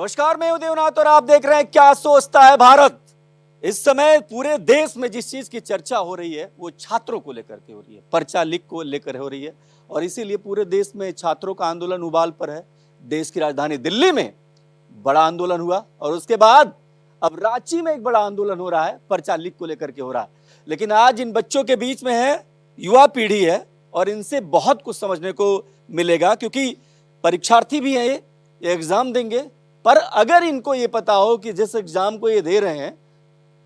नमस्कार, मैं उदय नाथ और आप देख रहे हैं क्या सोचता है भारत। इस समय पूरे देश में जिस चीज की चर्चा हो रही है वो छात्रों को लेकर के हो रही है, पर्चा लीक को लेकर हो रही है और इसीलिए पूरे देश में छात्रों का आंदोलन उबाल पर है। देश की राजधानी दिल्ली में बड़ा आंदोलन हुआ और उसके बाद अब रांची में एक बड़ा आंदोलन हो रहा है, पर्चा लीक को लेकर के हो रहा है। लेकिन आज इन बच्चों के बीच में है युवा पीढ़ी है और इनसे बहुत कुछ समझने को मिलेगा, क्योंकि परीक्षार्थी भी हैं, ये एग्जाम देंगे, पर अगर इनको ये पता हो कि जिस एग्जाम को ये दे रहे हैं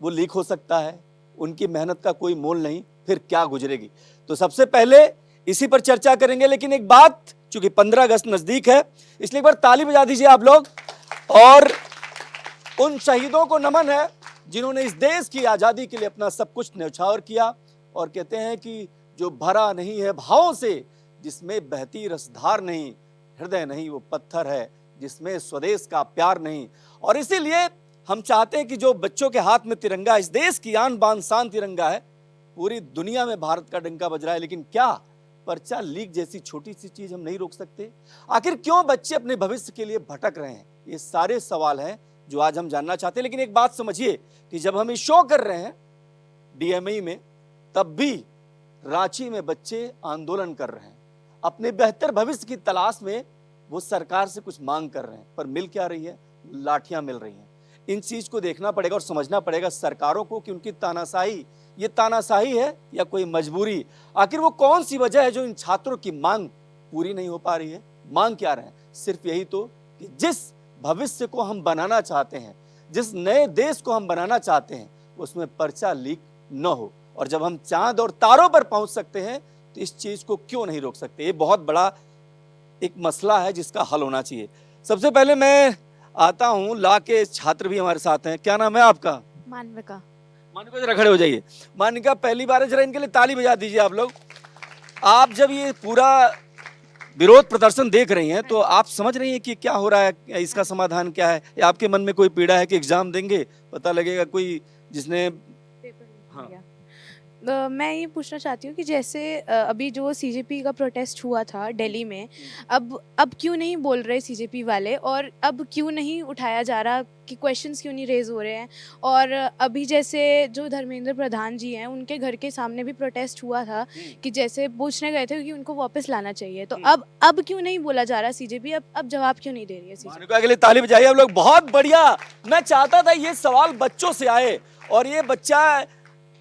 वो लीक हो सकता है, उनकी मेहनत का कोई मोल नहीं, फिर क्या गुजरेगी। तो सबसे पहले इसी पर चर्चा करेंगे। लेकिन एक बात, चूंकि 15 अगस्त नजदीक है, इसलिए एक बार ताली बजा दीजिए आप लोग। और उन शहीदों को नमन है जिन्होंने इस देश की आजादी के लिए अपना सब कुछ न्यौछावर किया। और कहते हैं कि जो भरा नहीं है भावों से, जिसमें बहती रसधार नहीं, हृदय नहीं वो पत्थर है जिसमें स्वदेश का प्यार नहीं। और इसीलिए हम चाहते हैं कि जो बच्चों के हाथ में तिरंगा, इस देश की आन बान शान तिरंगा है, पूरी दुनिया में भारत का डंका बज रहा है। लेकिन क्या पर्चा लीक जैसी छोटी सी चीज हम नहीं रोक सकते? आखिर क्यों बच्चे अपने भविष्य के लिए भटक रहे हैं? ये सारे सवाल हैं जो आज हम जानना चाहते हैं। लेकिन एक बात समझिए कि जब हम ये शो कर रहे हैं डीएमई में, तब भी रांची में बच्चे आंदोलन कर रहे हैं, अपने बेहतर भविष्य की तलाश में वो सरकार से कुछ मांग कर रहे हैं, पर मिल क्या रही है? लाठियां मिल रही हैं। इन चीज को देखना पड़ेगा और समझना पड़ेगा सरकारों को कि उनकी तानाशाही, ये तानाशाही है या कोई मजबूरी। आखिर वो कौन सी वजह है जो इन छात्रों की मांग पूरी नहीं हो पा रही है? मांग क्या रहे हैं? सिर्फ यही तो कि जिस भविष्य को हम बनाना चाहते हैं, जिस नए देश को हम बनाना चाहते हैं, उसमें पर्चा लीक न हो। और जब हम चांद और तारों पर पहुंच सकते हैं तो इस चीज को क्यों नहीं रोक सकते? ये बहुत बड़ा एक मसला है जिसका हल होना चाहिए। सबसे पहले मैं आता हूं, ला के छात्र भी हमारे साथ हैं। क्या नाम है आपका? मानविका। मानिका, जरा खड़े हो जाइए। मानिका पहली बार है, जरा इनके लिए ताली बजा दीजिए आप लोग। आप जब ये पूरा विरोध प्रदर्शन देख रही हैं तो आप समझ रही हैं कि क्या हो रहा है, इसका समाधान क्या है? या आपके मन में कोई पीड़ा है कि एग्जाम देंगे पता लगेगा कोई जिसने हाँ। मैं ये पूछना चाहती हूँ कि जैसे अभी जो सीजेपी का प्रोटेस्ट हुआ था दिल्ली में, अब क्यों नहीं बोल रहे सीजेपी वाले, और अब क्यों नहीं उठाया जा रहा कि क्वेश्चंस क्यों नहीं रेज हो रहे हैं? और अभी जैसे जो धर्मेंद्र प्रधान जी हैं, उनके घर के सामने भी प्रोटेस्ट हुआ था कि जैसे पूछने गए थे कि उनको वापस लाना चाहिए। तो अब क्यों नहीं बोला जा रहा सीजेपी? अब जवाब क्यों नहीं दे रही है सीजेपी? मानिका के लिए ताली बजाइए आप लोग। बहुत बढ़िया। मैं चाहता था ये सवाल बच्चों से आए, और ये बच्चा,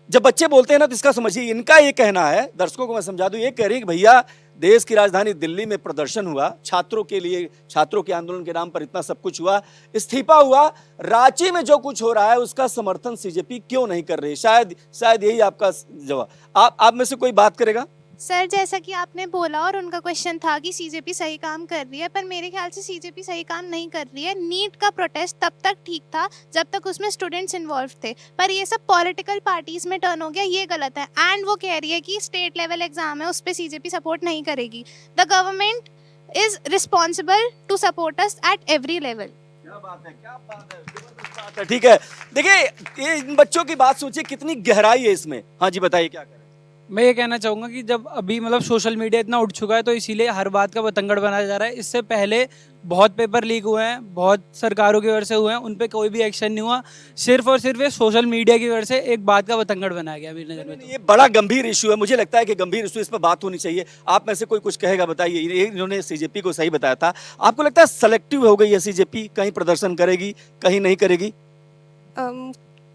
जब बच्चे बोलते हैं ना तो इसका समझिए, इनका ये कहना है, दर्शकों को मैं समझा दूं, ये कह रही है कि भैया देश की राजधानी दिल्ली में प्रदर्शन हुआ छात्रों के लिए, छात्रों के आंदोलन के नाम पर इतना सब कुछ हुआ, इस्तीफा हुआ, रांची में जो कुछ हो रहा है उसका समर्थन सीजेपी क्यों नहीं कर रही? शायद यही आपका जवाब। आप में से कोई बात करेगा? सर, जैसा कि आपने बोला और उनका क्वेश्चन था कि सीजेपी सही काम कर रही है, पर मेरे ख्याल से सीजेपी सही काम नहीं कर रही है। नीट का प्रोटेस्ट तब तक ठीक था जब तक उसमें स्टूडेंट्स इन्वॉल्व थे, पर ये सब पॉलिटिकल पार्टीज में टर्न हो गया, ये गलत है। एंड वो कह रही है कि स्टेट लेवल एग्जाम है, उस पर सीजेपी सपोर्ट नहीं करेगी। The government is responsible to support us at every level. क्या बात है, क्या बात है, जबरदस्त बात है। ठीक है, देखिए ये इन बच्चों की बात सोचिए, कितनी गहराई है इसमें। हाँ जी, बताइए क्या करें। मैं ये कहना चाहूँगा कि जब अभी मतलब सोशल मीडिया इतना उठ चुका है तो इसीलिए हर बात का बतंगड़ बनाया जा रहा है। इससे पहले बहुत पेपर लीक हुए हैं, बहुत सरकारों की वजह से हुए हैं, उन पे कोई भी एक्शन नहीं हुआ। सिर्फ और सिर्फ ये सोशल मीडिया की वजह से एक बात का बतंगड़ बनाया गया मेरी नज़र में। तो ये बड़ा गंभीर इशू है, मुझे लगता है कि गंभीर इशू, इस पर बात होनी चाहिए। आप में से कोई कुछ कहेगा? बताइए। इन्होंने सीजेपी को सही बताया था, आपको लगता है सेलेक्टिव हो गई है सीजेपी? कहीं प्रदर्शन करेगी, कहीं नहीं करेगी?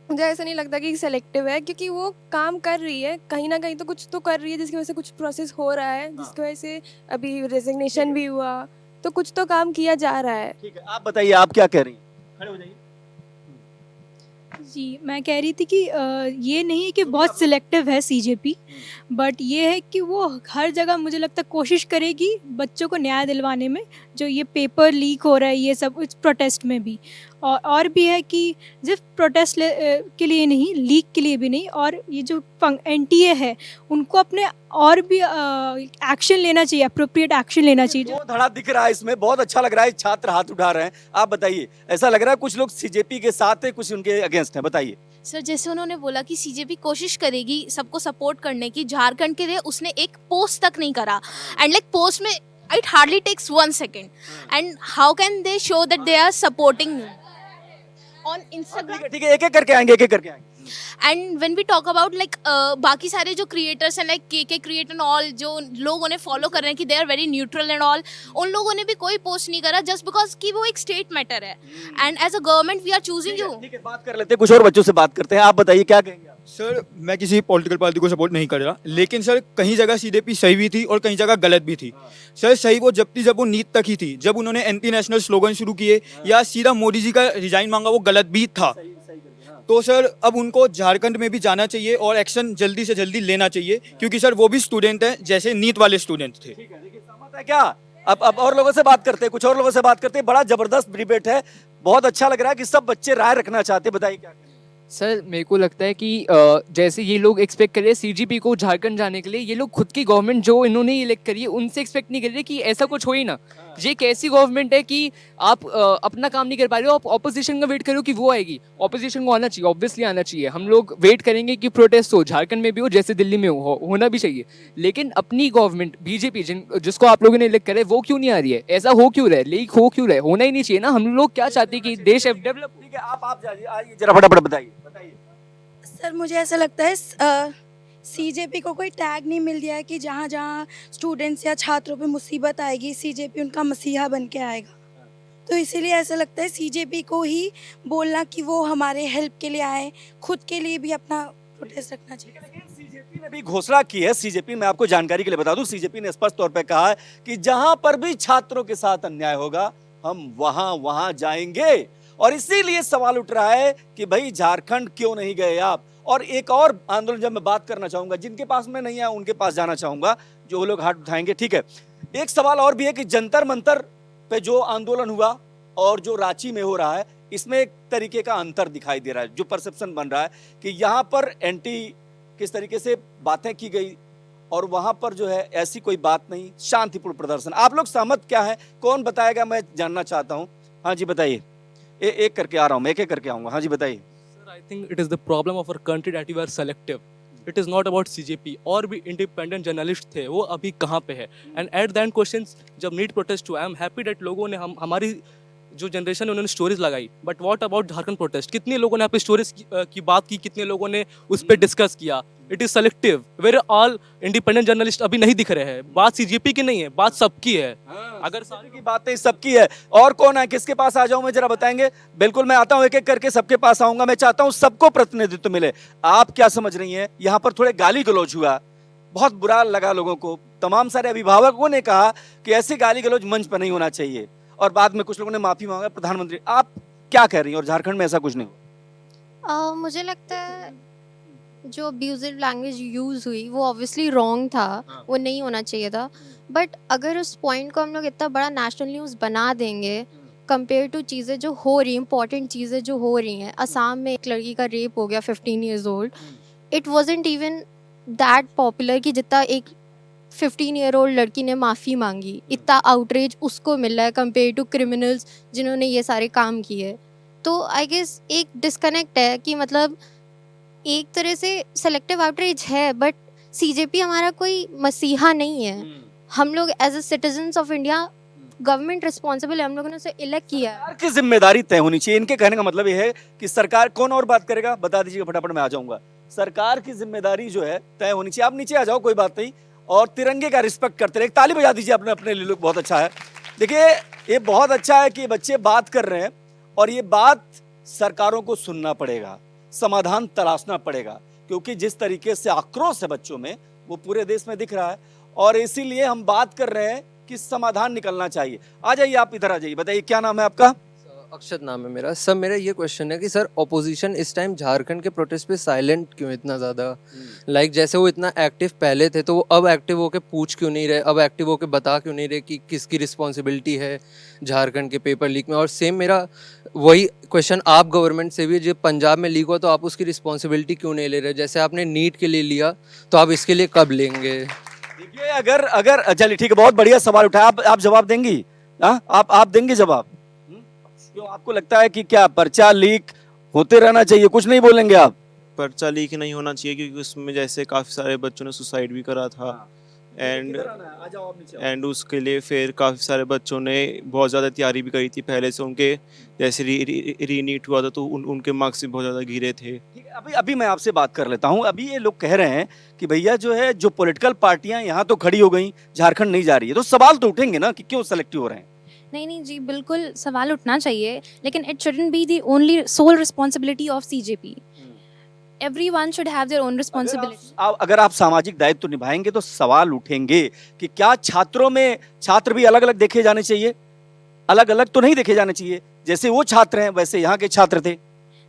मुझे ऐसा नहीं लगता कि सेलेक्टिव है, क्योंकि वो काम कर रही है, कहीं ना कहीं तो कुछ तो कर रही है, जिसकी वजह से कुछ प्रोसेस हो रहा है, जिसकी वजह से अभी रेजिग्नेशन भी हुआ, तो कुछ तो काम किया जा रहा है। ठीक है, आप बताइए, आप क्या कह रही हैं? खड़े हो जाइए। जी, मैं कह रही थी कि ये नहीं है कि बहुत सिलेक्टिव है सीजेपी, बट ये है कि वो हर जगह मुझे लगता है कोशिश करेगी बच्चों को न्याय दिलवाने में। जो ये पेपर लीक हो रहा है ये सब, इस प्रोटेस्ट में भी, और भी है कि सिर्फ प्रोटेस्ट के लिए नहीं, लीक के लिए भी नहीं, और ये जो एनटीए है उनको अपने और भी एक्शन लेना चाहिए, अप्रोप्रिएट एक्शन लेना चाहिए। दो धड़ा दिख रहा है इसमें, बहुत अच्छा लग रहा है। छात्र हाथ उठा रहे हैं, आप बताइए। ऐसा लग रहा है कुछ लोग सीजेपी के साथ है, कुछ उनके अगेंस्ट है, बताइए। सर, जैसे उन्होंने बोला कि सीजेपी कोशिश करेगी सबको सपोर्ट करने की, झारखंड के लिए उसने एक पोस्ट तक नहीं करा। एंड लाइक पोस्ट में it hardly takes 1 second. And how can they show that they are supporting on Instagram? ठीक है, एक एक करके आएंगे, एक एक करके आएंगे। And when we talk about like बाकी सारे जो क्रिएटर्स हैं लाइक के क्रिएट एंड ऑल, जो लोग उन्हें फॉलो कर रहे हैं कि they are very neutral and all, उन लोगों ने भी कोई पोस्ट नहीं करा जस्ट बिकॉज कि वो एक स्टेट मैटर है and as a government we are choosing you. ठीक है, बात कर लेते हैं, कुछ और बच्चों से बात करते हैं। आप बताइए क्या कहेंगे आप? सर मैं किसी पॉलिटिकल पार्टी को सपोर्ट नहीं कर रहा, लेकिन सर कहीं जगह सीजेपी सही भी थी और कहीं जगह गलत भी थी। सर सही वो जब थी जब वो नीट तक ही थी, जब उन्होंने एंटी नेशनल स्लोगन शुरू किए या सीधा मोदी जी का रिजाइन मांगा वो गलत भी था। तो सर अब उनको झारखंड में भी जाना चाहिए और एक्शन जल्दी से जल्दी लेना चाहिए, क्योंकि सर वो भी स्टूडेंट हैं जैसे नीट वाले स्टूडेंट थे। ठीक है, देखिए सहमत है क्या? अब और लोगों से बात करते हैं, कुछ और लोगों से बात करते हैं। बड़ा जबरदस्त डिबेट है, बहुत अच्छा लग रहा है कि सब बच्चे राय रखना चाहते हैं। बताइए क्या कहेंगे? सर मेरे को लगता है कि जैसे ये लोग एक्सपेक्ट कर रहे हैं सीजीपी को झारखंड जाने के लिए, ये लोग खुद की गवर्नमेंट जो इन्होंने इलेक्ट करी है उनसे एक्सपेक्ट नहीं कर रहे कि ऐसा कुछ हो ही ना। ये एक ऐसी गवर्नमेंट है कि आप अपना काम नहीं कर पा रहे हो, आप ऑपोजिशन का वेट करो कि वो आएगी। ऑपोजिशन को आना चाहिए, ऑब्वियसली आना चाहिए। हम लोग वेट करेंगे कि प्रोटेस्ट हो, झारखंड में भी हो जैसे दिल्ली में होना भी चाहिए। लेकिन अपनी गवर्नमेंट बीजेपी जिसको आप लोगों ने इलेक्ट करे वो क्यों नहीं आ रही है? ऐसा हो क्यों रहा है? लीक हो क्यों रहा है? होना ही नहीं चाहिए ना। हम लोग क्या चाहते हैं कि देश डेवलप। ठीक है, आप जाइए, आइए जरा फटाफट बताइए। सर मुझे ऐसा लगता है सीजेपी को कोई टैग नहीं मिल गया है कि जहाँ जहाँ स्टूडेंट्स या छात्रों पे मुसीबत आएगी सीजेपी उनका मसीहा बन के आएगा। तो इसीलिए ऐसा लगता है सीजेपी को ही बोलना कि वो हमारे हेल्प के लिए आए, खुद के लिए भी अपना प्रोटेस्ट रखना चाहिए। लेकिन सीजेपी ने भी घोषणा की है। सीजेपी, मैं आपको जानकारी के लिए बता दूं, सीजेपी ने स्पष्ट तौर पे कहा है कि जहां पर भी छात्रों के साथ अन्याय होगा हम वहां जाएंगे। और इसीलिए सवाल उठ रहा है कि भाई झारखंड क्यों नहीं गए आप? और एक और आंदोलन जब मैं बात करना चाहूंगा, जिनके पास में नहीं है उनके पास जाना चाहूंगा, जो लोग हाथ उठाएंगे। ठीक है, एक सवाल और भी है कि जंतर मंतर पे जो आंदोलन हुआ और जो रांची में हो रहा है, इसमें एक तरीके का अंतर दिखाई दे रहा है। जो परसेप्शन बन रहा है कि यहाँ पर एंटी किस तरीके से बातें की गई और वहां पर जो है ऐसी कोई बात नहीं, शांतिपूर्ण प्रदर्शन। आप लोग सहमत क्या है? कौन बताएगा? मैं जानना चाहता हूँ। हाँ जी बताइए। एक करके आ रहा हूँ, मैं एक करके आऊंगा। हाँ जी बताइए। I think it is the problem of our country that we are selective. It is not about CJP. और भी independent journalist थे, वो अभी कहाँ पे है? And at the end questions, जब नीट प्रोटेस्ट हुआ, I am happy that लोगों ने हमारी जो जनरेशन है उन्होंने स्टोरीज लगाई। But what about Jharkhand protest? कितने लोगों ने यहाँ पे स्टोरीज की बात की, कितने लोगों ने उस पर डिस्कस किया? It is selective, where all independent journalist अभी नहीं दिख रहे हैं। बात सीजेपी की नहीं है, बात सबकी है। अगर सारी की बातें सबकी है। और कौन है? किसके पास आ जाऊं मैं, जरा बताएंगे? बिल्कुल, मैं आता हूं, एक एक करके सबके पास आऊंगा। मैं चाहता हूं सबको प्रतिनिधित्व मिले। आप क्या समझ रही हैं? यहाँ पर थोड़े गाली गलौज हुआ, बहुत बुरा लगा लोगों को। तमाम सारे अभिभावकों ने कहा कि ऐसे गाली गलौज मंच पर नहीं होना चाहिए, और बाद में कुछ लोगों ने माफी मांगा। प्रधानमंत्री, आप क्या कह रही हैं? और झारखंड में ऐसा कुछ नहीं हुआ। मुझे लगता है जो अब्यूजिव लैंग्वेज यूज़ हुई वो ऑब्वियसली रॉन्ग था, वो नहीं होना चाहिए था। बट अगर उस पॉइंट को हम लोग इतना बड़ा नेशनल न्यूज़ बना देंगे कंपेयर टू चीज़ें जो हो रही, इंपॉर्टेंट चीज़ें जो हो रही हैं। असम में एक लड़की का रेप हो गया 15 years old. It wasn't even that popular कि जितना एक 15 ईयर ओल्ड लड़की ने माफ़ी मांगी, इतना आउटरीच उसको मिल रहा है कंपेयर टू क्रिमिनल्स जिन्होंने ये सारे काम किए। तो आई गेस एक डिस्कनेक्ट है कि मतलब एक तरह से सेलेक्टिव आउटरीच है, बट सीजेपी हमारा कोई मसीहा नहीं है। हम लोग as a citizens of India, government responsible है, हम लोगों ने उसे इलेक्ट किया है। सरकार की जिम्मेदारी तय होनी चाहिए। इनके कहने का मतलब ये है कि सरकार, कौन और बात करेगा बता दीजिएगा फटाफट, मैं आ जाऊंगा। सरकार की जिम्मेदारी जो है तय होनी चाहिए। आप नीचे आ जाओ, कोई बात नहीं, और तिरंगे का रिस्पेक्ट करते रहे। ताली बजा दीजिए अपने अपने लिए, बहुत अच्छा है। देखिए ये बहुत अच्छा है कि बच्चे बात कर रहे हैं, और ये बात सरकारों को सुनना पड़ेगा, समाधान तलाशना पड़ेगा, क्योंकि जिस तरीके से आक्रोश है बच्चों में वो पूरे देश में दिख रहा है। और इसीलिए हम बात कर रहे हैं कि समाधान निकलना चाहिए। आ जाइए, आप इधर आ जाइए। बताइए क्या नाम है आपका? अक्षत नाम है मेरा। सर मेरा ये क्वेश्चन है कि सर ऑपोजिशन इस टाइम झारखंड के प्रोटेस्ट पे साइलेंट क्यों इतना ज़्यादा? लाइक जैसे वो इतना एक्टिव पहले थे, तो वो अब एक्टिव होके पूछ क्यों नहीं रहे? अब एक्टिव होके बता क्यों नहीं रहे कि किसकी रिस्पॉन्सिबिलिटी है झारखंड के पेपर लीक में? और सेम मेरा वही क्वेश्चन आप गवर्नमेंट से भी, जो पंजाब में लीक हुआ तो आप उसकी रिस्पॉन्सिबिलिटी क्यों नहीं ले रहे? जैसे आपने नीट के लिए लिया, तो आप इसके लिए कब लेंगे? देखिए अगर चलिए ठीक है, बहुत बढ़िया सवाल उठाया। आप जवाब देंगी? आप देंगे जवाब? क्यों आपको लगता है कि क्या पर्चा लीक होते रहना चाहिए, कुछ नहीं बोलेंगे आप? पर्चा लीक नहीं होना चाहिए, क्योंकि उसमें जैसे काफ़ी सारे बच्चों ने सुसाइड भी करा था। एंड किधर आना है? आ जाओ, आप नीचे आओ। एंड उसके लिए फिर काफ़ी सारे बच्चों ने बहुत ज़्यादा तैयारी भी करी थी पहले से। उनके जैसे रीनीट हुआ था तो उनके मार्क्स भी बहुत ज़्यादा गिरे थे। ठीक है, अभी अभी मैं आपसे बात कर लेता हूँ। अभी ये लोग कह रहे हैं कि भैया जो है, जो पॉलिटिकल पार्टियां यहाँ तो खड़ी हो गई, झारखंड नहीं जा रही है, तो सवाल तो उठेंगे ना कि क्यों सेलेक्टिव हो रहे हैं। नहीं नहीं जी, बिल्कुल सवाल उठना चाहिए, लेकिन it shouldn't be the only sole responsibility of CJP. Everyone should have their own responsibility. अगर आप सामाजिक दायित्व निभाएंगे तो सवाल उठेंगे कि क्या छात्रों में छात्र भी अलग अलग देखे जाने चाहिए? अलग अलग तो नहीं देखे जाने चाहिए, जैसे वो छात्र हैं वैसे यहाँ के छात्र थे।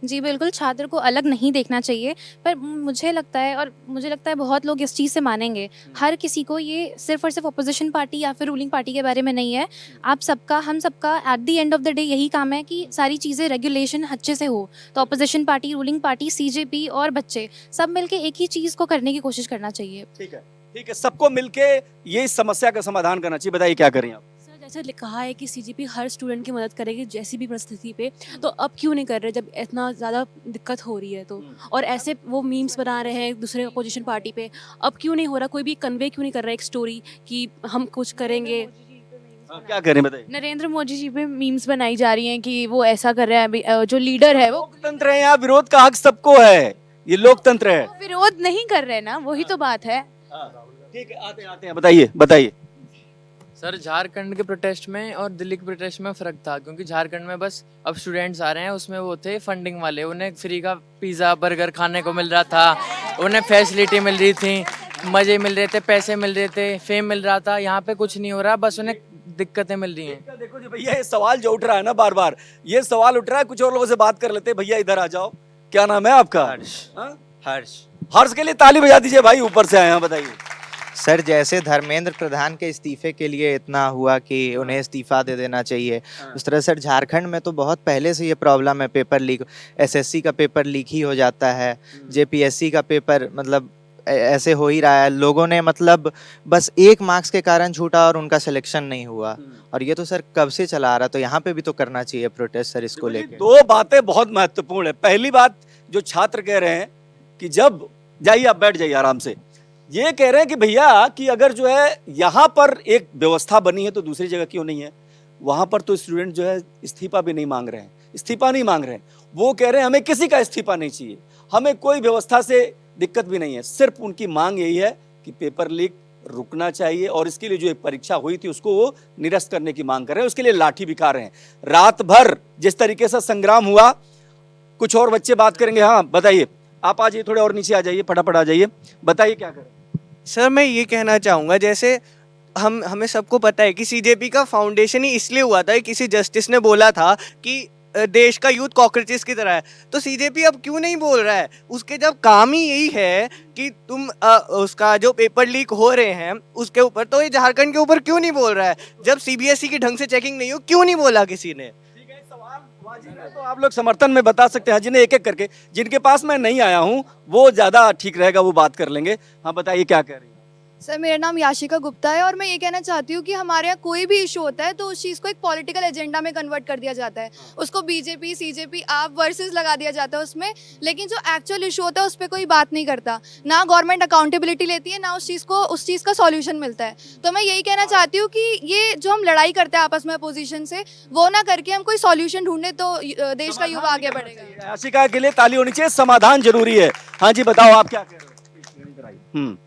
जी बिल्कुल, छात्र को अलग नहीं देखना चाहिए, पर मुझे लगता है, और मुझे लगता है बहुत लोग इस चीज़ से मानेंगे, हर किसी को ये सिर्फ और सिर्फ अपोजिशन पार्टी या फिर रूलिंग पार्टी के बारे में नहीं है। आप सबका, हम सबका at the end of the day यही काम है कि सारी चीज़ें रेगुलेशन अच्छे से हो। तो opposition party, ruling party, CJP और बच्चे सब मिलके एक ही चीज़ को करने की कोशिश करना चाहिए। ठीक है, सबको मिलके ये इस समस्या का समाधान करना चाहिए। बताइए क्या करें आप? सर जैसे कहा है कि सीजीपी हर स्टूडेंट की मदद करेगी जैसी भी परिस्थिति पे, तो अब क्यों नहीं कर रहे जब इतना ज़्यादा दिक्कत हो रही है तो? और ऐसे वो मीम्स बना रहे हैं दूसरे अपोजिशन पार्टी पे, अब क्यों नहीं हो रहा? कोई भी कन्वे क्यों नहीं कर रहा एक स्टोरी कि हम कुछ करेंगे? क्या करें बताइए? नरेंद्र मोदी जी पे मीम्स बनाई जा रही हैं कि वो ऐसा कर रहे हैं। अभी जो लीडर है वो लोकतंत्र है, यहाँ विरोध का हक सबको है, ये लोकतंत्र है। विरोध नहीं कर रहे ना, वही तो बात है। ठीक है, आते हैं, बताइए। सर झारखंड के प्रोटेस्ट में और दिल्ली के प्रोटेस्ट में फ़र्क था, क्योंकि झारखंड में बस अब स्टूडेंट्स आ रहे हैं, उसमें वो थे फंडिंग वाले, उन्हें फ्री का पिज़्ज़ा बर्गर खाने को मिल रहा था, उन्हें फैसिलिटी मिल रही थी, मज़े मिल रहे थे, पैसे मिल रहे थे, फेम मिल रहा था। यहाँ पे कुछ नहीं हो रहा, बस उन्हें दिक्कतें मिल रही हैं। देखो जी भैया, ये सवाल जो उठ रहा है ना, बार बार ये सवाल उठ रहा है, कुछ और लोगों से बात कर लेते हैं। भैया इधर आ जाओ, क्या नाम है आपका? हर्ष के लिए ताली बजा दीजिए भाई, ऊपर से आए हैं। बताइए सर, जैसे धर्मेंद्र प्रधान के इस्तीफे के लिए इतना हुआ कि उन्हें इस्तीफा दे देना चाहिए, उस तरह सर झारखंड में तो बहुत पहले से ये प्रॉब्लम है। पेपर लीक, एसएससी का पेपर लीक ही हो जाता है, जेपीएससी का पेपर मतलब ऐसे हो ही रहा है। लोगों ने मतलब बस 1 मार्क्स के कारण छूटा और उनका सिलेक्शन नहीं हुआ, और ये तो सर कब से चला आ रहा, तो यहाँ पे भी तो करना चाहिए प्रोटेस्ट सर इसको लेकर। 2 बातें बहुत महत्वपूर्ण है। पहली बात, जो छात्र कह रहे हैं कि जब जाइए, आप बैठ जाइए आराम से, ये कह रहे हैं कि भैया कि अगर जो है यहाँ पर एक व्यवस्था बनी है तो दूसरी जगह क्यों नहीं है? वहां पर तो स्टूडेंट जो है इस्तीफा भी नहीं मांग रहे हैं, इस्तीफा नहीं मांग रहे हैं। वो कह रहे हैं हमें किसी का इस्तीफा नहीं चाहिए, हमें कोई व्यवस्था से दिक्कत भी नहीं है, सिर्फ उनकी मांग यही है कि पेपर लीक रुकना चाहिए, और इसके लिए जो एक परीक्षा हुई थी उसको वो निरस्त करने की मांग कर रहे हैं। उसके लिए लाठी भी खा रहे हैं। रात भर जिस तरीके से संग्राम हुआ, कुछ और बच्चे बात करेंगे। हाँ बताइए, आप आ जाइए, थोड़े और नीचे आ जाइए, फटाफट आ जाइए, बताइए क्या करें। सर मैं ये कहना चाहूँगा, जैसे हमें सबको पता है कि सीजेपी का फाउंडेशन ही इसलिए हुआ था, किसी जस्टिस ने बोला था कि देश का यूथ कॉकरोचेस की तरह है, तो सीजेपी अब क्यों नहीं बोल रहा है? उसके जब काम ही यही है कि तुम उसका जो पेपर लीक हो रहे हैं उसके ऊपर, तो ये झारखंड के ऊपर क्यों नहीं बोल रहा है? जब सीबीएसई की ढंग से चेकिंग नहीं हो, क्यों नहीं बोला किसी ने? तो आप लोग समर्थन में बता सकते हैं, जिन्हें एक एक करके, जिनके पास मैं नहीं आया हूँ वो ज्यादा ठीक रहेगा, वो बात कर लेंगे। हाँ बताइए क्या कह रही हैं? सर मेरा नाम याशिका गुप्ता है, और मैं ये कहना चाहती हूँ कि हमारे यहाँ कोई भी इशू होता है तो उस चीज़ को एक पॉलिटिकल एजेंडा में कन्वर्ट कर दिया जाता है, उसको बीजेपी सीजेपी आप वर्सेस लगा दिया जाता है उसमें, लेकिन जो एक्चुअल इशू होता है उस पर कोई बात नहीं करता, ना गवर्नमेंट अकाउंटेबिलिटी लेती है, ना उस चीज़ का सॉल्यूशन मिलता है। तो मैं यही कहना चाहती हूँ कि ये जो हम लड़ाई करते हैं आपस में अपोजिशन से, वो ना करके हम कोई सॉल्यूशन ढूंढे तो देश का युवा आगे बढ़ेगा। याशिका के लिए ताली होनी चाहिए, समाधान जरूरी है। हाँ जी बताओ, आप क्या कह रहे हो?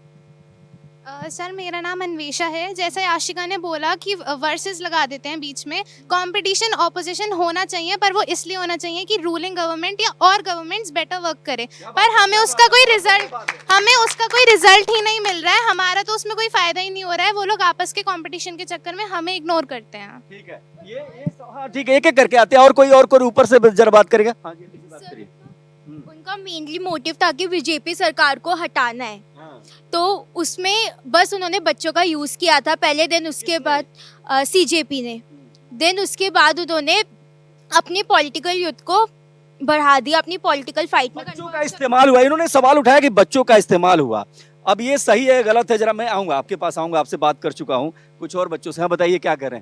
सर मेरा नाम अन्वेषा है। जैसा याशिका ने बोला कि वर्सेस लगा देते हैं बीच में, कंपटीशन ऑपोजिशन होना चाहिए, पर वो इसलिए होना चाहिए कि रूलिंग गवर्नमेंट या और गवर्नमेंट्स बेटर वर्क करे, पर हमें उसका कोई रिजल्ट ही नहीं मिल रहा है, हमारा तो उसमें कोई फायदा ही नहीं हो रहा है। वो लोग आपस के कंपटीशन के चक्कर में हमें इग्नोर करते हैं। ठीक है, हाँ ठीक है, एक एक करके आते हैं। और कोई ऊपर से जरा बात करेगा? हाँ जी बात करिए। उनका मेनली मोटिव था कि बीजेपी सरकार को हटाना है, तो उसमें बस उन्होंने बच्चों का यूज़ किया था पहले दिन, उसके बाद सीजेपी ने देन उसके बाद उन्होंने अपनी पॉलिटिकल युद्ध को बढ़ा दिया, अपनी पॉलिटिकल फाइट में बच्चों का इस्तेमाल हुआ। इन्होंने सवाल उठाया कि बच्चों का इस्तेमाल हुआ। अब ये सही है गलत है, जरा मैं आऊंगा आपके पास, आऊंगा, आपसे बात कर चुका हूँ कुछ और बच्चों से। हाँ बताइए क्या करें?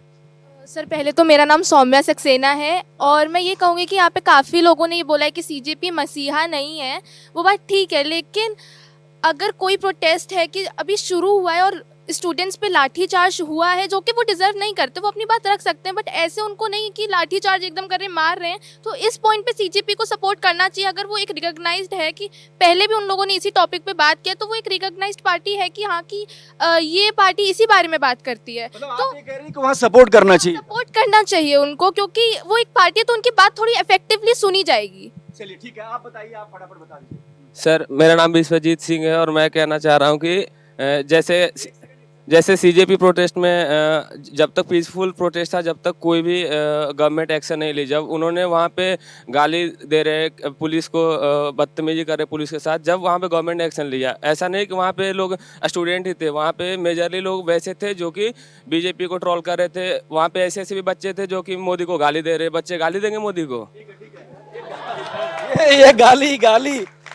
सर पहले तो मेरा नाम सौम्या सक्सेना है, और मैं ये कहूँगी कि यहाँ पे काफ़ी लोगों ने ये बोला है कि सीजेपी मसीहा नहीं है, वो बात ठीक है, लेकिन अगर कोई प्रोटेस्ट है कि अभी शुरू हुआ है और स्टूडेंट्स पे लाठीचार्ज हुआ है जो कि वो डिजर्व नहीं करते, वो अपनी बात रख सकते हैं, बट ऐसे उनको नहीं कि लाठीचार्ज एकदम कर रहे हैं, मार रहे हैं। तो इस पॉइंट पे सीजेपी को सपोर्ट करना चाहिए। अगर वो एक रिकॉग्नाइज्ड है कि पहले भी उन लोगों ने इसी टॉपिक पे बात किया, तो वो एक रिकॉग्नाइज्ड पार्टी है कि हाँ कि ये पार्टी इसी बारे में बात करती है, मतलब तो आप ये कह रही हैं कि वहाँ सपोर्ट करना चाहिए। सपोर्ट करना चाहिए उनको, क्योंकि वो एक पार्टी है तो उनकी बात थोड़ी इफेक्टिवली सुनी जाएगी। चलिए ठीक है, आप बताइए, आप फटाफट बता दीजिए। सर मेरा नाम विश्वजीत सिंह है और मैं कहना चाह रहा हूँ कि जैसे सीजेपी प्रोटेस्ट में जब तक पीसफुल प्रोटेस्ट था, जब तक कोई भी गवर्नमेंट एक्शन नहीं ली, जब उन्होंने वहाँ पे गाली दे रहे पुलिस को, बदतमीजी कर रहे पुलिस के साथ, जब वहाँ पे गवर्नमेंट ने एक्शन लिया, ऐसा नहीं कि वहाँ पे लोग स्टूडेंट ही थे, वहाँ पे मेजरली लोग वैसे थे जो कि बीजेपी को ट्रोल कर रहे थे। वहाँ पे ऐसे ऐसे भी बच्चे थे जो कि मोदी को गाली दे रहे। बच्चे गाली देंगे मोदी को? ये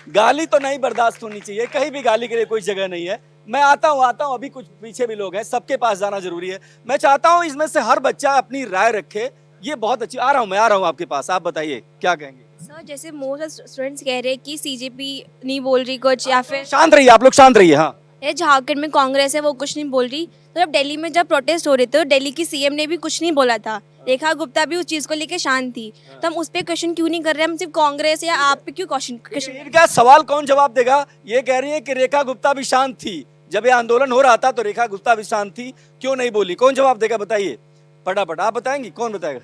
गाली तो नहीं बर्दाश्त होनी चाहिए, कहीं भी गाली के लिए कोई जगह नहीं है। मैं आता हूँ, अभी कुछ पीछे भी लोग हैं, सबके पास जाना जरूरी है। मैं चाहता हूँ इसमें से हर बच्चा अपनी राय रखे, ये बहुत अच्छी। आ रहा हूँ आपके पास, आप बताइए क्या कहेंगे। सर जैसे मोस्ट स्टूडेंट्स कह रहे हैं कि सीजेपी नहीं बोल रही कुछ, या फिर शांत रहिए, आप लोग शांत रहिए। हाँ, ये झारखंड में कांग्रेस है वो कुछ नहीं बोल रही, तो जब दिल्ली में जब प्रोटेस्ट हो रहे थे तो दिल्ली की सीएम ने भी कुछ नहीं बोला था, रेखा गुप्ता भी उस चीज को लेकर शांत थी, तो हम उस पर क्वेश्चन क्यों नहीं कर रहे? हम सिर्फ कांग्रेस या आप पे क्यों क्वेश्चन? इनका सवाल कौन जवाब देगा? ये कह रही है कि रेखा गुप्ता भी शांत थी, जब ये आंदोलन हो रहा था तो रेखा गुप्ता भी शांत थी, क्यों नहीं बोली? कौन जवाब देगा बताइए फटाफट। आप बताएंगी? कौन बताएगा?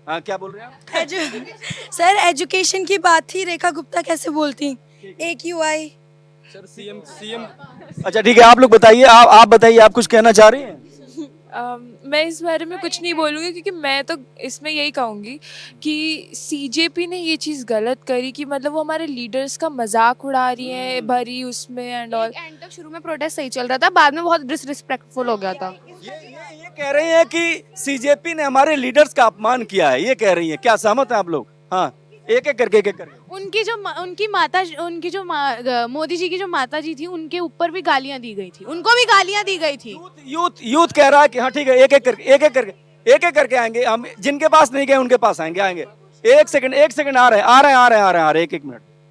हाँ, क्या बोल रहे हैं आप? सर एजुकेशन की बात थी, रेखा गुप्ता कैसे बोलती? AQI सर सीएम अच्छा ठीक है, आप लोग बताइए, आप बताइए, आप कुछ कहना चाह रही हैं? मैं इस बारे में कुछ नहीं बोलूँगी, क्योंकि मैं तो इसमें यही कहूँगी कि सीजेपी ने ये चीज़ गलत करी कि मतलब वो हमारे लीडर्स का मजाक उड़ा रही है भरी उसमें एंड ऑल। एंड तक शुरू में प्रोटेस्ट सही चल रहा था, बाद में बहुत डिसरिस्पेक्टफुल हो गया था। ये कह रही हैं कि सीजेपी ने हमारे लीडर्स का अपमान किया है, ये कह रही हैं। क्या सहमत हैं आप लोग? हाँ, एक एक करके। उनकी जो मोदी जी की जो माता जी थी, उनके ऊपर भी गालियां दी गई थी, उनको भी गालियां दी गई थी। यूथ कह रहा है कि हाँ ठीक है, एक एक करके आएंगे हम, जिनके पास नहीं गए उनके पास आएंगे। एक सेकंड आ रहे हैं,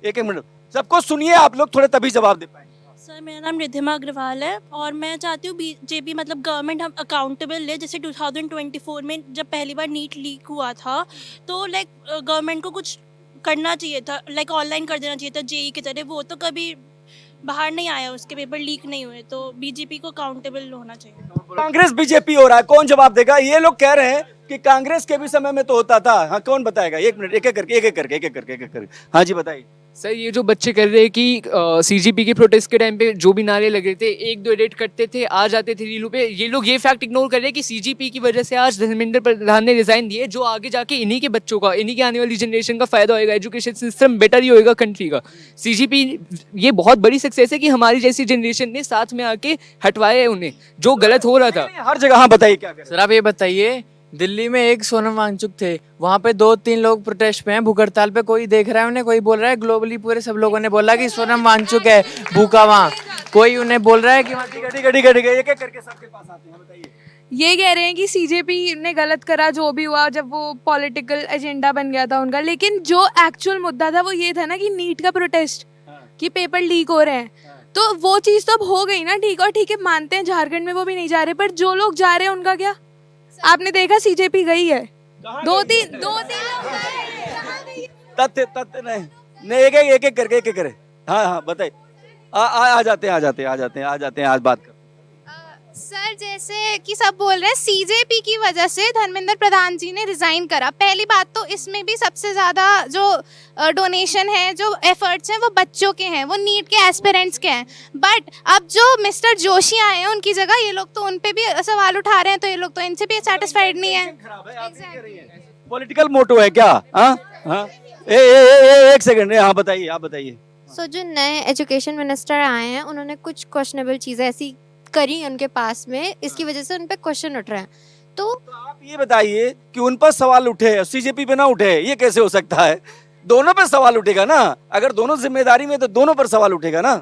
एक मिनट सबको सुनिए आप लोग थोड़े, तभी जवाब दे पाएंगे। सर मेरा नाम रिद्धिमा अग्रवाल है और मैं चाहती हूँ बीजेपी मतलब गवर्नमेंट हम अकाउंटेबल ले। जैसे 2024 में जब पहली बार नीट लीक हुआ था तो लाइक गवर्नमेंट को कुछ करना चाहिए था, लाइक ऑनलाइन कर देना चाहिए था जेई की तरह। वो तो कभी बाहर नहीं आया, उसके पेपर लीक नहीं हुए, तो बीजेपी को अकाउंटेबल होना चाहिए। कांग्रेस बीजेपी हो रहा है, कौन जवाब देगा? ये लोग कह रहे हैं कि कांग्रेस के भी समय में तो होता था। हाँ, कौन बताएगा? एक मिनट, एक एक करके। हाँ जी बताइए। सर ये जो बच्चे कर रहे हैं कि सीजीपी के प्रोटेस्ट के टाइम पे जो भी नारे लग रहे थे, 1-2 एडिट करते थे, आ जाते थे रीलों पे, ये लोग ये फैक्ट इग्नोर कर रहे हैं कि सीजीपी की वजह से आज धर्मेंद्र प्रधान ने रिजाइन दिए, जो आगे जाके इन्हीं के बच्चों का, इन्हीं की आने वाली जनरेशन का फायदा होएगा, एजुकेशन सिस्टम बेटर ही होएगा कंट्री का। सीजीपी ये बहुत बड़ी सक्सेस है कि हमारी जैसी जनरेशन ने साथ में आके हटवाया है उन्हें, जो गलत हो रहा था हर जगह। हाँ बताइए क्या सर, आप ये बताइए, दिल्ली में एक सोनम वांगचुक थे, वहाँ पे 2-3 लोग प्रोटेस्ट पे हैं, भूख हड़ताल पे, कोई देख रहा है उन्हें, कोई बोल रहा है, ग्लोबली पूरे सब लोगों ने बोला कि सोनम वांगचुक है भूखा, वहाँ कोई उन्हें बोल रहा है कि ठीक है, एक एक करके सबके पास आते हैं, बताइए। ये कह रहे हैं कि सीजेपी ने गलत करा जो भी हुआ, जब वो पॉलिटिकल एजेंडा बन गया था उनका, लेकिन जो एक्चुअल मुद्दा था वो ये था ना कि नीट का प्रोटेस्ट, कि पेपर लीक हो रहे हैं, तो वो चीज़ तो अब हो गई ना। ठीक है, मानते हैं झारखंड में वो भी नहीं जा रहे, पर जो लोग जा रहे हैं उनका क्या? आपने देखा सीजेपी गई है, दो तीन तथ्य नहीं, एक एक करके करे। हाँ बताइए। आ जाते हैं आज बात कर। सर जैसे कि सब बोल रहे हैं सीजेपी की वजह से धर्मेंद्र प्रधान जी ने रिजाइन करा। पहली बात तो इसमें भी सबसे ज़्यादा जो डोनेशन है, जो एफर्ट्स हैं, वो बच्चों के हैं, वो नीट के एस्पिरेंट्स के हैं। बट अब जो मिस्टर जोशी आए हैं उनकी जगह, ये लोग तो उन पे भी सवाल उठा रहे हैं, तो ये लोग तो इनसे भी सेटिस्फाइड नहीं है। पॉलिटिकल मोटो है क्या? हाँ, एक सेकंड। हाँ बताइए, आप बताइए। सो जो नए एजुकेशन मिनिस्टर आए हैं उन्होंने कुछ क्वेश्चनेबल चीज़ें ऐसी करी उनके पास में, इसकी वजह से उन पे क्वेश्चन उठ रहे हैं। तो आप ये बताइए कि उन पर सवाल उठे, सीजेपी पे ना उठे, ये कैसे हो सकता है? दोनों पे सवाल उठेगा ना, अगर दोनों जिम्मेदारी में तो दोनों पर सवाल उठेगा ना।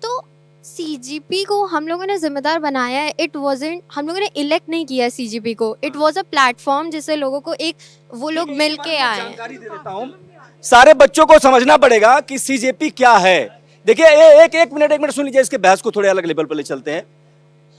तो सीजीपी को हम लोगों ने जिम्मेदार बनाया है, इट वाज़न्ट, हम लोगों ने इलेक्ट नहीं किया सीजीपी को, इट वाज अ प्लेटफॉर्म जिससे लोगों को एक वो लोग मिल के आए। जानकारी दे देता हूँ, सारे बच्चों को समझना पड़ेगा कि सीजेपी क्या है। देखिए एक मिनट सुन लीजिए, इसके बहस को थोड़े अलग लेवल पर ले चलते हैं।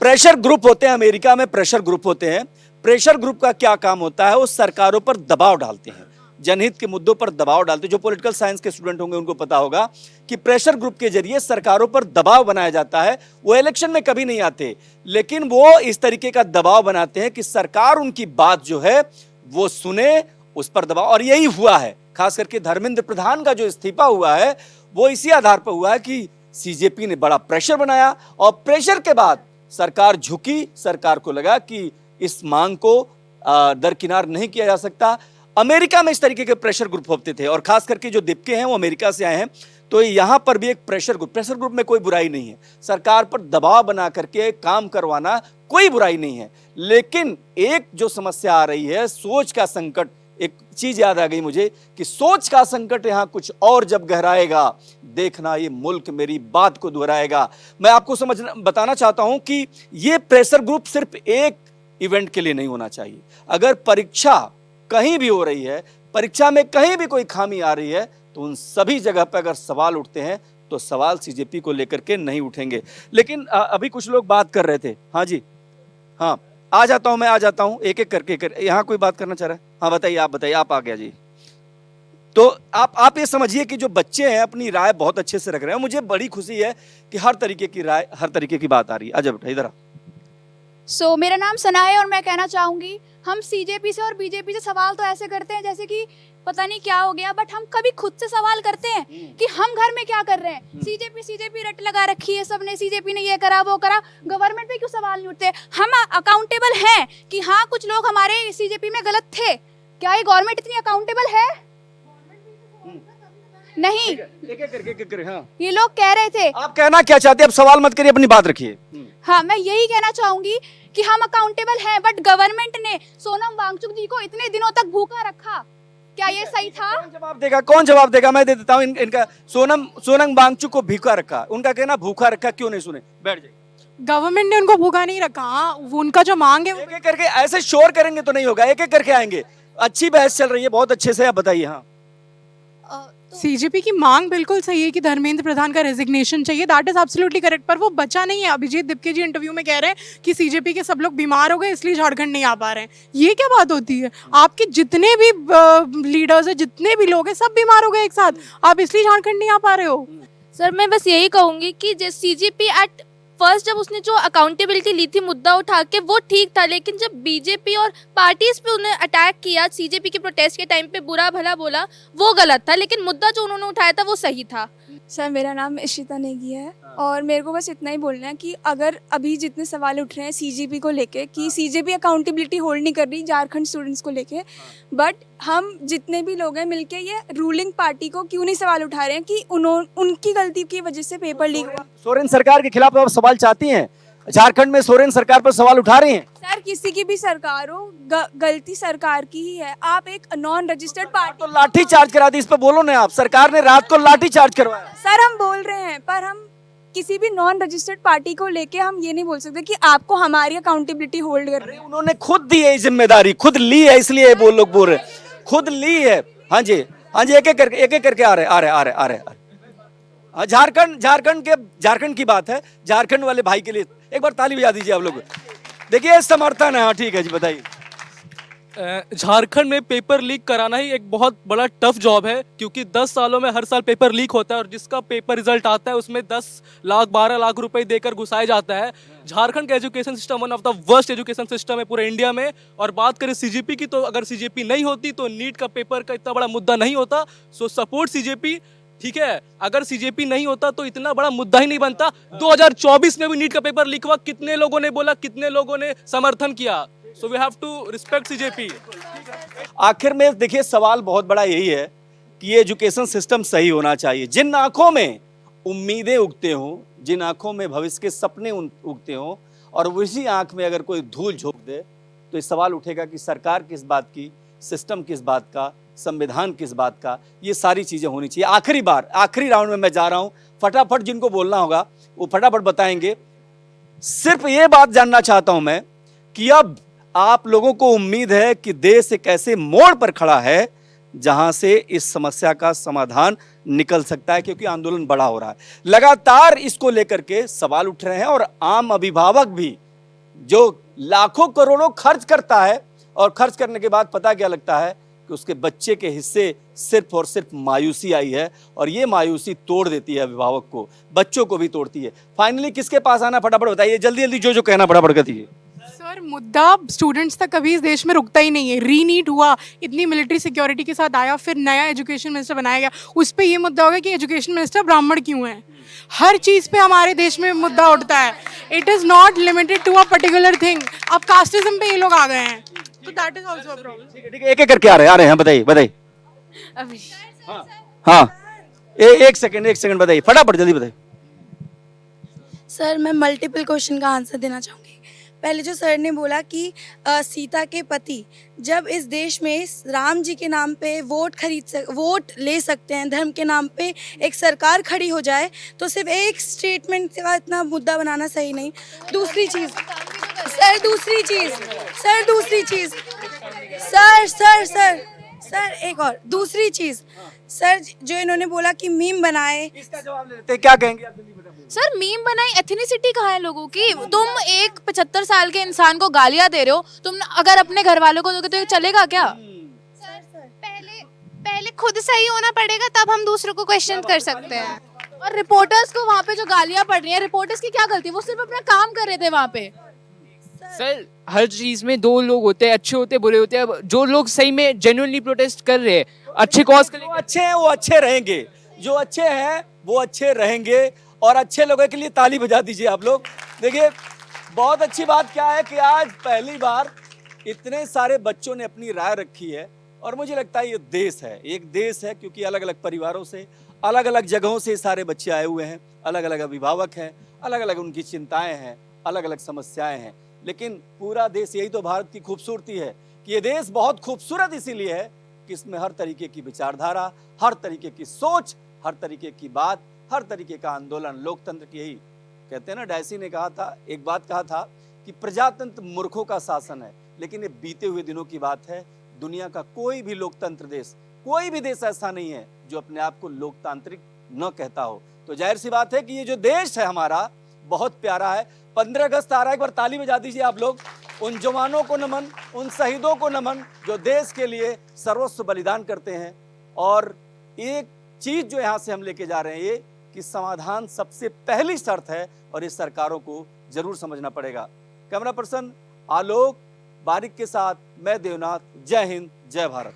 प्रेशर ग्रुप होते हैं, अमेरिका में प्रेशर ग्रुप होते हैं। प्रेशर ग्रुप का क्या काम होता है? वो सरकारों पर दबाव डालते हैं, जनहित के मुद्दों पर दबाव डालते हैं। जो पॉलिटिकल साइंस के स्टूडेंट होंगे उनको पता होगा कि प्रेशर ग्रुप के जरिए सरकारों पर दबाव बनाया जाता है। वो इलेक्शन में कभी नहीं आते, लेकिन वो इस तरीके का दबाव बनाते हैं कि सरकार उनकी बात जो है वो सुने, उस पर दबाव। और यही हुआ है, खास करके धर्मेंद्र प्रधान का जो इस्तीफा हुआ है वो इसी आधार पर हुआ है कि सीजेपी ने बड़ा प्रेशर बनाया और प्रेशर के बाद सरकार झुकी। सरकार को लगा कि इस मांग को दरकिनार नहीं किया जा सकता। अमेरिका में इस तरीके के प्रेशर ग्रुप होते थे और खास करके जो दीपके हैं वो अमेरिका से आए हैं, तो यहां पर भी एक प्रेशर ग्रुप में कोई बुराई नहीं है। सरकार पर दबाव बना करके काम करवाना कोई बुराई नहीं है, लेकिन एक जो समस्या आ रही है सोच का संकट। एक चीज याद आ गई मुझे कि सोच का संकट यहां कुछ और जब गहराएगा, देखना ये मुल्क मेरी बात को दोहराएगा। मैं आपको बताना चाहता हूं कि ये प्रेशर ग्रुप सिर्फ एक इवेंट के लिए नहीं होना चाहिए। अगर परीक्षा कहीं भी हो रही है, परीक्षा में कहीं भी कोई खामी आ रही है, तो उन सभी जगह पर अगर सवाल उठते हैं तो सवाल सीजेपी को लेकर के नहीं उठेंगे। लेकिन अभी कुछ लोग बात कर रहे थे। हाँ जी, हाँ आ जाता हूं, मैं आ जाता हूं एक एक करके। यहाँ कोई बात करना चाह रहा है? हाँ बताइए, आप आ गया जी। तो आप ये समझिए कि जो बच्चे हैं अपनी राय बहुत अच्छे से रख रहे हैं। मुझे बड़ी खुशी है कि हर तरीके की राय, हर तरीके की बात आ रही है। आजा बेटा इधर आ। मेरा नाम सना है और मैं कहना चाहूँगी, हम सीजेपी से और बीजेपी से सवाल तो ऐसे करते हैं जैसे कि पता नहीं क्या हो गया, बट हम कभी खुद से सवाल करते हैं कि हम घर में क्या कर रहे हैं। सीजेपी रट लगा रखी है सबने, सीजेपी ने ये करा वो करा, गवर्नमेंट पे क्यों सवाल नहीं उठते? हम अकाउंटेबल हैं कि हाँ कुछ लोग हमारे सीजेपी में गलत थे। क्या ये गवर्नमेंट इतनी अकाउंटेबल है? नहीं। एक हाँ। ये लोग कह रहे थे। आप कहना क्या चाहते हैं? अब सवाल मत करिए, अपनी बात रखिए। हाँ, मैं यही कहना चाहूंगी कि हम अकाउंटेबल हैं, बट गवर्नमेंट ने सोनम वांगचुक जी को इतने दिनों तक भूखा रखा, क्या ये सही था? कौन जवाब देगा? मैं दे देता हूँ। इनका सोनम वांगचुक को भूखा रखा, उनका कहना भूखा रखा, क्यों नहीं सुने? बैठ जाइए। गवर्नमेंट ने उनको भूखा नहीं रखा, उनका जो मांग है एक एक करके ऐसे शोर करेंगे तो नहीं होगा, एक एक करके आएंगे। अच्छी बहस चल रही है, बहुत अच्छे से। आप बताइए। हाँ, सीजेपी की मांग बिल्कुल सही है कि धर्मेंद्र प्रधान का रेजिग्नेशन चाहिए, दैट इज एब्सोल्युटली करेक्ट, पर वो बचा नहीं है। अभिजीत दिपके जी इंटरव्यू में कह रहे हैं कि सीजेपी के सब लोग बीमार हो गए इसलिए झारखंड नहीं आ पा रहे हैं। ये क्या बात होती है? आपके जितने भी लीडर्स हैं, जितने भी लोग हैं, सब बीमार हो गए एक साथ, आप इसलिए झारखंड नहीं आ पा रहे हो? सर मैं बस यही कहूँगी कि सीजेपी एट फर्स्ट जब उसने जो अकाउंटेबिलिटी ली थी मुद्दा उठा के, वो ठीक था, लेकिन जब बीजेपी और पार्टीज पे उन्हें अटैक किया, सीजेपी के प्रोटेस्ट के टाइम पे बुरा भला बोला, वो गलत था, लेकिन मुद्दा जो उन्होंने उठाया था वो सही था। सर मेरा नाम इशिता नेगी है और मेरे को बस इतना ही बोलना है कि अगर अभी जितने सवाल उठ रहे हैं सीजेपी को लेके कि सीजेपी अकाउंटेबिलिटी होल्ड नहीं कर रही झारखंड स्टूडेंट्स को लेके, बट हम जितने भी लोग हैं मिलके ये रूलिंग पार्टी को क्यों नहीं सवाल उठा रहे हैं कि उनकी गलती की वजह से पेपर लीक हुआ। सोरेन सरकार के खिलाफ आप सवाल चाहती हैं? झारखंड में सोरेन सरकार पर सवाल उठा रही हैं? सर किसी की भी सरकार हो, गलती सरकार की ही है। आप एक नॉन रजिस्टर्ड पार्टी तो लाठी चार्ज करा दी, इस पे बोलो ना आप। सरकार ने रात को लाठी चार्ज करवाया। सर हम बोल रहे हैं, पर हम किसी भी नॉन रजिस्टर्ड पार्टी को लेके हम ये नहीं बोल सकते कि आपको हमारी अकाउंटेबिलिटी होल्ड कर रही है। उन्होंने खुद दी है जिम्मेदारी, खुद ली है, इसलिए वो लोग बोल रहे हैं खुद ली है। हाँ जी, हाँ जी, एक एक करके आ रहे। झारखंड की बात है। झारखंड वाले भाई के लिए एक बार ताली बजा दीजिए आप लोग। देखिए समर्थन है। हाँ ठीक है जी, बताइए। झारखंड में पेपर लीक कराना ही एक बहुत बड़ा टफ जॉब है, क्योंकि 10 सालों में हर साल पेपर लीक होता है और जिसका पेपर रिजल्ट आता है उसमें 10 लाख 12 लाख रुपए देकर घुसाया जाता है। झारखंड का education system one of the worst education system है पूरे इंडिया में। और बात करें सीजेपी की, तो अगर सीजेपी नहीं होती तो नीट का पेपर का इतना बड़ा मुद्दा नहीं होता। सो सपोर्ट सीजेपी। ठीक है, अगर सीजेपी नहीं होता तो इतना बड़ा मुद्दा ही नहीं बनता। 2024 में भी नीट का पेपर लीक हुआ, कितने लोगों ने बोला, कितने लोगों ने समर्थन किया। So we have to respect CJP. आखिर में देखिए सवाल बहुत बड़ा यही है कि ये एजुकेशन सिस्टम सही होना चाहिए। जिन आंखों में उम्मीदें उगते हों, जिन आंखों में भविष्य के सपने उगते हों, और उसी आंख में अगर कोई धूल झोंक दे तो ये सवाल उठेगा कि सरकार किस बात की, सिस्टम किस बात का, संविधान किस बात का। ये सारी चीजें होनी चाहिए। आखिरी राउंड में मैं जा रहा हूं, फटाफट जिनको बोलना होगा वो फटाफट बताएंगे। सिर्फ ये बात जानना चाहता हूं मैं कि अब आप लोगों को उम्मीद है कि देश एक ऐसे मोड़ पर खड़ा है जहां से इस समस्या का समाधान निकल सकता है, क्योंकि आंदोलन बड़ा हो रहा है। लगातार इसको लेकर के सवाल उठ रहे हैं और आम अभिभावक भी जो लाखों करोड़ों खर्च करता है और खर्च करने के बाद पता क्या लगता है कि उसके बच्चे के हिस्से सिर्फ और सिर्फ मायूसी आई है, और ये मायूसी तोड़ देती है अभिभावक को, बच्चों को भी तोड़ती है। फाइनली किसके पास आना, फटाफट बताइए, जल्दी जल्दी जो कहना फटाफट करिए। सर मुद्दा स्टूडेंट्स तक कभी इस देश में रुकता ही नहीं है। रीनीट हुआ, इतनी मिलिट्री सिक्योरिटी के साथ आया, फिर नया एजुकेशन मिनिस्टर बनाया गया, उस पर ये मुद्दा होगा कि एजुकेशन मिनिस्टर ब्राह्मण क्यों है। हर चीज़ पे हमारे देश में मुद्दा उठता है। It is not limited to a particular thing. अब कास्टिज्म पे ये लोग आ गए हैं, तो that is also a problem. ठीक है, एक एक करके आ रहे हैं, बताइए बताइए। अभी हाँ एक सेकंड बताइए, फटाफट जल्दी बताइए। सर मैं मल्टीपल क्वेश्चन का आंसर देना चाहूँगी। पहले जो सर ने बोला कि सीता के पति जब इस देश में राम जी के नाम पे वोट ले सकते हैं, धर्म के नाम पे एक सरकार खड़ी हो जाए, तो सिर्फ एक स्टेटमेंट का इतना मुद्दा बनाना सही नहीं। दूसरी चीज़ सर एक और दूसरी चीज़, सर जो इन्होंने बोला कि मीम बनाए, इसका जवाब ले लेते हैं, क्या कहेंगे आप? जल्दी बताइए। सर मीम बनाई, एथनिसिटी कहाँ है लोगों की? तुम एक 75 साल के इंसान को गालियां दे रहे हो, तुम अगर अपने घर वालों को दोगे तो ये चलेगा क्या? पहले खुद सही होना पड़ेगा, तब हम दूसरों को क्वेश्चन कर सकते हैं। और रिपोर्टर्स को वहाँ पे जो गालियां पड़ रही हैं, रिपोर्टर्स की क्या गलती? वो सिर्फ अपना काम कर रहे थे वहाँ पे। सर हर चीज में दो लोग होते हैं, अच्छे होते हैं, बुरे होते हैं। अब जो लोग सही में जेन्युइनली प्रोटेस्ट कर रहे हैं, अच्छे कॉज के लिए, जो अच्छे हैं वो अच्छे रहेंगे, जो अच्छे हैं वो अच्छे रहेंगे, और अच्छे लोगों के लिए ताली बजा दीजिए आप लोग। देखिए बहुत अच्छी बात क्या है कि आज पहली बार इतने सारे बच्चों ने अपनी राय रखी है, और मुझे लगता है ये देश है, एक देश है, क्योंकि अलग अलग परिवारों से, अलग अलग जगहों से सारे बच्चे आए हुए हैं, अलग अलग अभिभावक हैं, अलग अलग उनकी चिंताएं हैं, अलग अलग समस्याएं हैं, लेकिन पूरा देश, यही तो भारत की खूबसूरती है कि ये देश बहुत खूबसूरत इसीलिए है कि इसमें हर तरीके की विचारधारा, हर तरीके की सोच, हर तरीके की बात, हर तरीके का आंदोलन, लोकतंत्र की यही कहते हैं ना, डायसी ने कहा था, एक बात कहा था कि प्रजातंत्र मूर्खों का शासन है, लेकिन ये बीते हुए दिनों की बात है। दुनिया का कोई भी लोकतंत्र देश, कोई भी देश ऐसा नहीं है जो अपने आप को लोकतांत्रिक न कहता हो। तो जाहिर सी बात है कि ये जो देश है हमारा बहुत प्यारा है। 15 अगस्त आ रहा है, एक बार ताली बजा दीजिए आप लोग। उन जवानों को नमन, उन शहीदों को नमन जो देश के लिए सर्वस्व बलिदान करते हैं। और एक चीज जो यहाँ से हम लेके जा रहे हैं ये कि समाधान सबसे पहली शर्त है, और इस सरकारों को जरूर समझना पड़ेगा। कैमरा पर्सन आलोक बारिक के साथ मैं देवनाथ। जय हिंद, जय भारत।